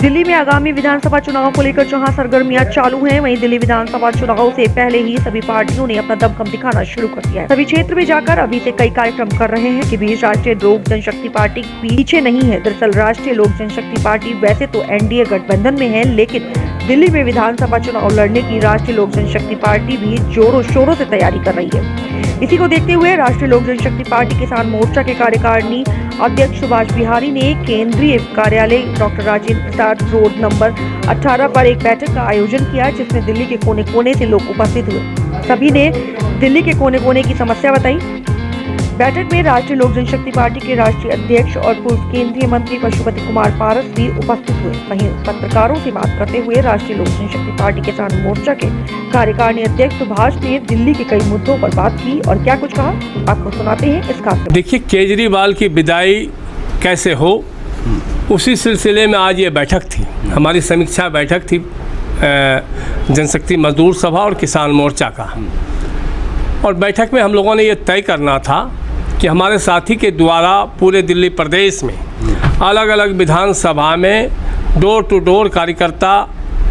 दिल्ली में आगामी विधानसभा चुनाव को लेकर जहां सरगर्मियां चालू हैं, वहीं दिल्ली विधानसभा चुनाव से पहले ही सभी पार्टियों ने अपना दमखम दिखाना शुरू कर दिया है। सभी क्षेत्र में जाकर अभी से कई कार्यक्रम कर रहे हैं कि बीच राष्ट्रीय लोक जनशक्ति पार्टी पीछे नहीं है। दरअसल राष्ट्रीय लोक जनशक्ति पार्टी वैसे तो एनडीए गठबंधन में है, लेकिन दिल्ली में विधानसभा चुनाव लड़ने की राष्ट्रीय लोक जनशक्ति पार्टी भी जोरों शोरों से तैयारी कर रही है। इसी को देखते हुए राष्ट्रीय लोक जनशक्ति पार्टी किसान मोर्चा के कार्यकारिणी अध्यक्ष सुभाष बिहारी ने केंद्रीय कार्यालय doctor Rajendra Prasad road number 18 पर एक बैठक का आयोजन किया, जिसमें दिल्ली के कोने कोने से लोग उपस्थित हुए। सभी ने दिल्ली के कोने कोने की समस्या बताई। बैठक में राष्ट्रीय लोक जनशक्ति पार्टी के राष्ट्रीय अध्यक्ष और पूर्व केंद्रीय मंत्री पशुपति कुमार पारस भी उपस्थित हुए। वहीं पत्रकारों से बात करते हुए राष्ट्रीय लोक जनशक्ति पार्टी किसान मोर्चा के कार्यकारिणी अध्यक्ष सुभाष ने दिल्ली के कई मुद्दों पर बात की और क्या कुछ कहा, आपको सुनाते हैं इस कार्यक्रम। देखिए, केजरीवाल की विदाई कैसे हो, उसी सिलसिले में आज ये बैठक थी, हमारी समीक्षा बैठक थी जनशक्ति मजदूर सभा और किसान मोर्चा का। और बैठक में हम लोगों ने ये तय करना था कि हमारे साथी के द्वारा पूरे दिल्ली प्रदेश में अलग अलग विधानसभा में डोर टू डोर कार्यकर्ता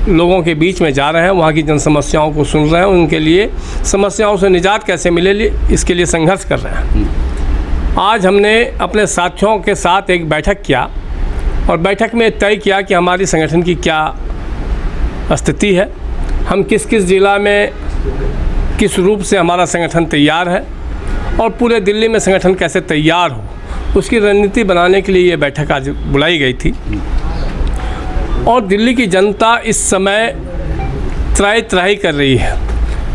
लोगों के बीच में जा रहे हैं, वहाँ की जन समस्याओं को सुन रहे हैं, उनके लिए समस्याओं से निजात कैसे मिले इसके लिए संघर्ष कर रहे हैं। आज हमने अपने साथियों के साथ एक बैठक किया और बैठक में तय किया कि हमारी संगठन की क्या स्थिति है, हम किस किस ज़िला में किस रूप से हमारा संगठन तैयार है और पूरे दिल्ली में संगठन कैसे तैयार हो, उसकी रणनीति बनाने के लिए ये बैठक आज बुलाई गई थी। और दिल्ली की जनता इस समय त्राही त्राही कर रही है,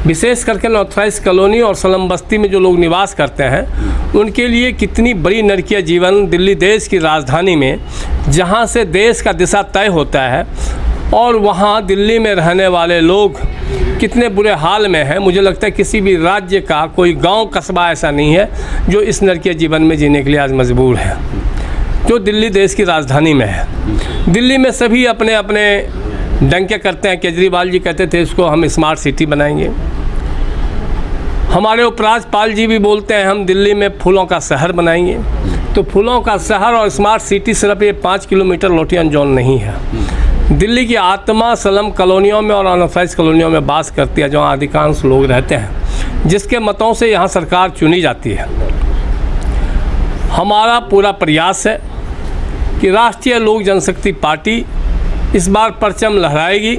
विशेष करके नॉर्थराइज कॉलोनी और सलम बस्ती में जो लोग निवास करते हैं, उनके लिए कितनी बड़ी नरकीय जीवन दिल्ली देश की राजधानी में, जहां से देश का दिशा तय होता है, और वहां दिल्ली में रहने वाले लोग कितने बुरे हाल में हैं। मुझे लगता है किसी भी राज्य का कोई गांव कस्बा ऐसा नहीं है जो इस नरकीय जीवन में जीने के लिए आज मजबूर है, जो दिल्ली देश की राजधानी में है। दिल्ली में सभी अपने अपने डंके करते हैं। केजरीवाल जी कहते थे इसको हम स्मार्ट सिटी बनाएंगे, हमारे उपराज्यपाल जी भी बोलते हैं हम दिल्ली में फूलों का शहर बनाएंगे। तो फूलों का शहर और स्मार्ट सिटी सिर्फ ये 5 किलोमीटर लोटियन जोन नहीं है। दिल्ली की आत्मा सलम कॉलोनियों में और अनऑथराइज कॉलोनियों में बास करती है, जहाँ अधिकांश लोग रहते हैं, जिसके मतों से यहाँ सरकार चुनी जाती है। हमारा पूरा प्रयास है कि राष्ट्रीय लोक जनशक्ति पार्टी इस बार परचम लहराएगी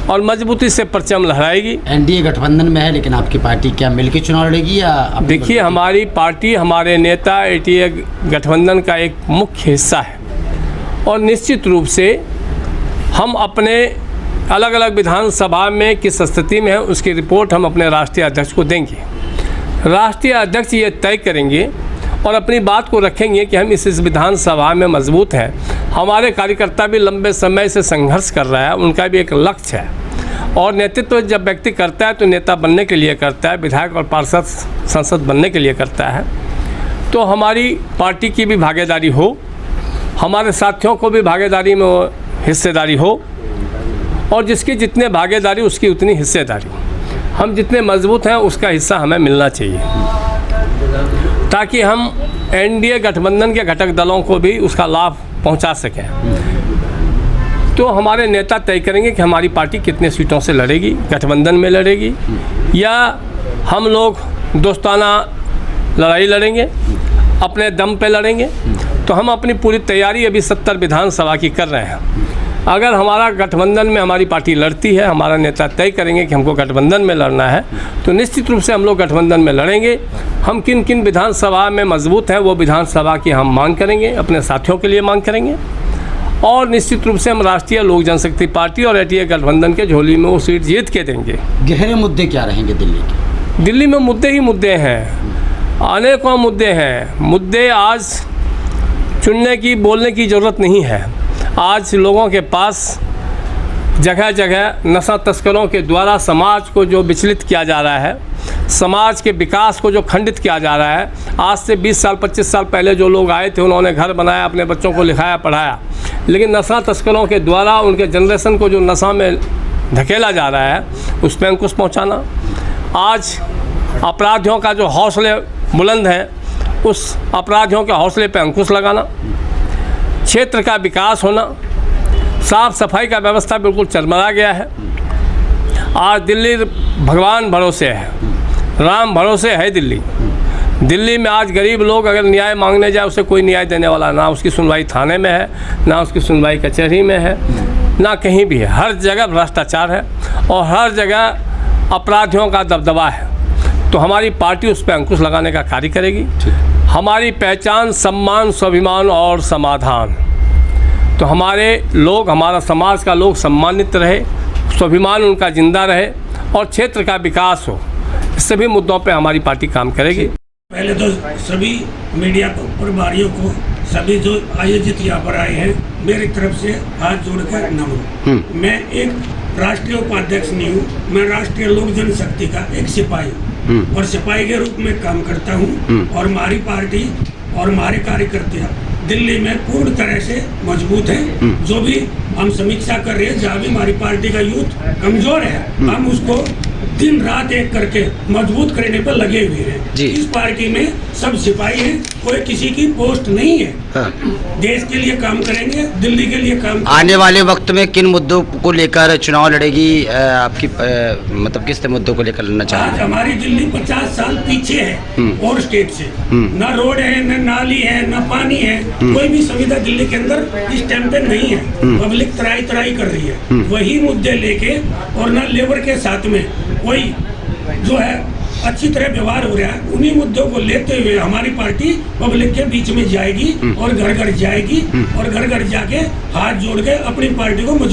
और मजबूती से परचम लहराएगी। एनडीए गठबंधन में है, लेकिन आपकी पार्टी क्या मिलकर चुनाव लड़ेगी या? देखिए, हमारी पार्टी, हमारे नेता एनडीए गठबंधन का एक मुख्य हिस्सा है और निश्चित रूप से हम अपने अलग अलग विधानसभा में किस स्थिति में है उसकी रिपोर्ट हम अपने राष्ट्रीय अध्यक्ष को देंगे। राष्ट्रीय अध्यक्ष ये तय करेंगे और अपनी बात को रखेंगे कि हम इस विधानसभा में मजबूत हैं। हमारे कार्यकर्ता भी लंबे समय से संघर्ष कर रहा है, उनका भी एक लक्ष्य है। और नेतृत्व जब व्यक्ति करता है तो नेता बनने के लिए करता है, विधायक और पार्षद संसद बनने के लिए करता है। तो हमारी पार्टी की भी भागीदारी हो, हमारे साथियों को भी भागीदारी में हिस्सेदारी हो, और जिसकी जितने भागीदारी उसकी उतनी हिस्सेदारी। हम जितने मजबूत हैं उसका हिस्सा हमें मिलना चाहिए, ताकि हम एनडीए गठबंधन के घटक दलों को भी उसका लाभ पहुंचा सकें। तो हमारे नेता तय करेंगे कि हमारी पार्टी कितने सीटों से लड़ेगी, गठबंधन में लड़ेगी या हम लोग दोस्ताना लड़ाई लड़ेंगे, अपने दम पे लड़ेंगे। तो हम अपनी पूरी तैयारी अभी 70 विधानसभा की कर रहे हैं। अगर हमारा गठबंधन में हमारी पार्टी लड़ती है, हमारा नेता तय करेंगे कि हमको गठबंधन में लड़ना है, तो निश्चित रूप से हम लोग गठबंधन में लड़ेंगे। हम किन किन विधानसभा में मजबूत हैं वो विधानसभा की हम मांग करेंगे, अपने साथियों के लिए मांग करेंगे, और निश्चित रूप से हम राष्ट्रीय लोक जनशक्ति पार्टी और एनडीए गठबंधन के झोली में वो सीट जीत के देंगे। गहरे मुद्दे क्या रहेंगे दिल्ली के? दिल्ली में मुद्दे ही मुद्दे हैं, अनेकों मुद्दे हैं। मुद्दे आज चुनने की, बोलने की ज़रूरत नहीं है। आज लोगों के पास जगह जगह नशा तस्करों के द्वारा समाज को जो विचलित किया जा रहा है, समाज के विकास को जो खंडित किया जा रहा है। आज से 20 साल 25 साल पहले जो लोग आए थे उन्होंने घर बनाया, अपने बच्चों को लिखाया पढ़ाया, लेकिन नशा तस्करों के द्वारा उनके जनरेशन को जो नशा में धकेला जा रहा है उस पर अंकुश पहुँचाना। आज अपराधियों का जो हौसले बुलंद हैं, उस अपराधियों के हौसले पर अंकुश लगाना, क्षेत्र का विकास होना, साफ सफाई का व्यवस्था बिल्कुल चरमरा गया है। आज दिल्ली भगवान भरोसे है, राम भरोसे है दिल्ली। दिल्ली में आज गरीब लोग अगर न्याय मांगने जाए उसे कोई न्याय देने वाला ना, उसकी सुनवाई थाने में है, ना उसकी सुनवाई कचहरी में है, ना कहीं भी है। हर जगह भ्रष्टाचार है और हर जगह अपराधियों का दबदबा है। तो हमारी पार्टी उस पर अंकुश लगाने का कार्य करेगी। हमारी पहचान सम्मान, स्वाभिमान और समाधान। तो हमारे लोग, हमारा समाज का लोग सम्मानित रहे, स्वाभिमान उनका जिंदा रहे और क्षेत्र का विकास हो। इस सभी मुद्दों पे हमारी पार्टी काम करेगी। पहले तो सभी मीडिया प्रभारियों को, सभी जो आयोजित यहाँ पर आए हैं, मेरी तरफ से हाथ जोड़कर नमन। मैं एक राष्ट्रीय उपाध्यक्ष नहीं हूँ, मैं राष्ट्रीय लोक जनशक्ति का एक सिपाही हूँ और सिपाही के रूप में काम करता हूँ। और हमारी पार्टी और हमारे कार्यकर्ता दिल्ली में पूर्ण तरह से मजबूत है। जो भी हम समीक्षा कर रहे हैं, जहाँ भी हमारी पार्टी का यूथ कमजोर है, हम उसको दिन रात एक करके मजबूत करने पर लगे हुए हैं। इस पार्टी में सब सिपाही हैं, कोई किसी की पोस्ट नहीं है। देश के लिए काम करेंगे, दिल्ली के लिए काम करेंगे। आने वाले वक्त में किन मुद्दों को लेकर चुनाव लड़ेगी आपकी, मतलब किस मुद्दों को लेकर लड़ना चाहेंगे? आज हमारी दिल्ली 50 साल पीछे है और स्टेट से। न रोड है, न नाली है, न पानी है, कोई भी सुविधा दिल्ली के अंदर इस टाइम पे नहीं है। पब्लिक तराई कर रही है वही मुद्दे लेके, और न लेबर के साथ में कोई जो है अच्छी तरह व्यवहार हो रहा है। उन्हीं मुद्दों को लेते हुए हमारी पार्टी पब्लिक के बीच में जाएगी और घर घर जाएगी और घर घर जाके हाथ जोड़ के अपनी पार्टी को मजबूत